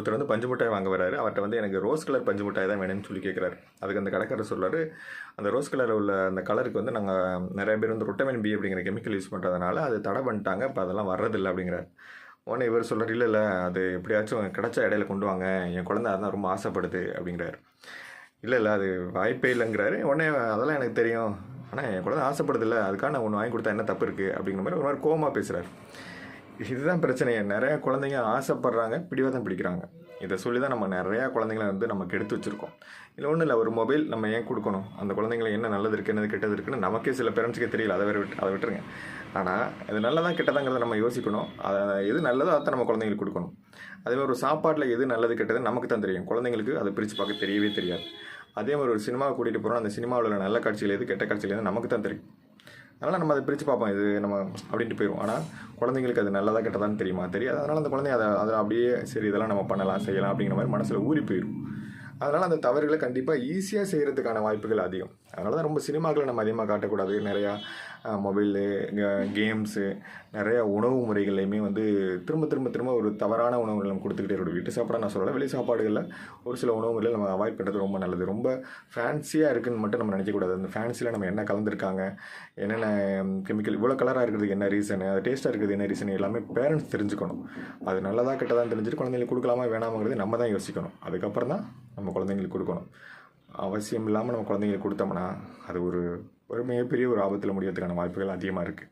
ஒருத்தர் வந்து பஞ்சு மிட்டாய் வாங்க வராரு. அவர்கிட்ட வந்து எனக்கு ரோஸ் கலர் பஞ்சு மிட்டாய் தான் வேணும்னு சொல்லி கேட்குறாரு. அதுக்கு அந்த கடைக்காரர் சொல்றாரு, அந்த ரோஸ் கலர் உள்ள அந்த கலருக்கு வந்து நாங்கள் நிறைய பேர் வந்து ரொட்டமின் பி அப்படிங்கிற கெமிக்கல் யூஸ் பண்ணுறதுனால அது தடை பண்ணிட்டாங்க. இப்போ அதெல்லாம் வர்றதில்லை அப்படிங்கிறார். உடனே இவர் சொல்கிறார், இல்லை இல்லை அது எப்படியாச்சும் கிடைச்சா இடையில கொண்டு வாங்க, என் குழந்தை அதான் ரொம்ப ஆசைப்படுது அப்படிங்கிறார். இல்லை இல்லை அது வாய்ப்பே இல்லைங்கிறாரு. உடனே அதெல்லாம் எனக்கு தெரியும், ஆனால் என் குழந்தை ஆசைப்படுதில்ல, அதுக்காக நான் ஒன்று வாங்கி கொடுத்தா என்ன தப்பு இருக்குது அப்படிங்கிற மாதிரி ஒரு மாதிரி கோவமாக பேசுகிறார். இதுதான் பிரச்சனையே. நிறையா குழந்தைங்க ஆசைப்படுறாங்க, பிடிவாதம் பிடிக்கிறாங்க. இதை சொல்லி தான் நம்ம நிறையா குழந்தைங்கள வந்து நமக்கு எடுத்து வச்சுருக்கோம். இல்லை ஒன்றும் இல்லை, ஒரு மொபைல் நம்ம ஏன் கொடுக்கணும்? அந்த குழந்தைங்களை என்ன நல்லது இருக்குது, என்னது கெட்டது இருக்குன்னு நமக்கே சில பேரண்ட்ஸுக்கே தெரியல. அதை விட்டுருங்க. ஆனால் இது நல்லதான் கெட்டதாங்கிறத நம்ம யோசிக்கணும். அதை எது நல்லதோ அதை நம்ம குழந்தைங்களுக்கு கொடுக்கணும். அதேமாதிரி ஒரு சாப்பாட்டில் எது நல்லது கெட்டதுன்னு நமக்கு தான் தெரியும். குழந்தைங்களுக்கு அதை பிரித்து பார்க்க தெரியவே தெரியாது. அதே மாதிரி ஒரு சினிமாவை கூட்டிகிட்டு போகிறோம், அந்த சினிமாவில் உள்ள நல்ல காட்சிகள் எது கெட்ட காட்சிகள் எது நமக்கு தான் தெரியும். அதனால் நம்ம அதை பிரித்து பார்ப்போம், இது நம்ம அப்படின்ட்டு போயிடும். ஆனால் குழந்தைங்களுக்கு அது நல்லதாக கெட்டதான்னு தெரியுமா? தெரியாது. அதனால் அந்த குழந்தைங்க அதில் அப்படியே சரி இதெல்லாம் நம்ம பண்ணலாம் செய்யலாம் அப்படிங்கிற மாதிரி மனசில் ஊறி போயிடும். அதனால் அந்த தவறுகளை கண்டிப்பாக ஈஸியாக செய்கிறதுக்கான வாய்ப்புகள் அதிகம். அதனால தான் ரொம்ப சினிமாக்களை நம்ம அதிகமாக காட்டக்கூடாது. நிறையா மொபைலு, கேம்ஸு, நிறையா உணவு முறைகள்லையுமே வந்து திரும்ப திரும்ப திரும்ப ஒரு தவறான உணவுகள் நம்ம கொடுத்துக்கிட்டே இருக்கணும். வீட்டு சாப்பாடு நான் சொல்லலை, வெளி சாப்பாடுகளில் ஒரு சில உணவு முறைகளை நம்ம அவாய்ட் பண்ணுறது ரொம்ப நல்லது. ரொம்ப ஃபேன்சியாக இருக்குதுன்னு மட்டும் நம்ம நினைக்கக்கூடாது. அந்த ஃபேன்சியில் நம்ம என்ன கலந்துருக்காங்க, என்னென்ன கெமிக்கல், இவ்வளோ கலராக இருக்கிறதுக்கு என்ன ரீசனு, அது டேஸ்ட்டாக இருக்கிறது என்ன ரீசன், எல்லாமே பேரண்ட்ஸ் தெரிஞ்சுக்கணும். அது நல்லதாக கெட்டதான்னு தெரிஞ்சுட்டு குழந்தைங்களுக்கு கொடுக்கலாமா வேணாமாங்கிறது நம்ம தான் யோசிக்கணும். அதுக்கப்புறம் தான் நம்ம குழந்தைங்களுக்கு கொடுக்கணும். அவசியம் இல்லாமல் நம்ம குழந்தைங்களுக்கு கொடுத்தோம்னா அது ஒரு மிகப்பெரிய ஒரு ஆபத்தில் முடியறதுக்கான வாய்ப்புகள் அதிகமாக இருக்குது.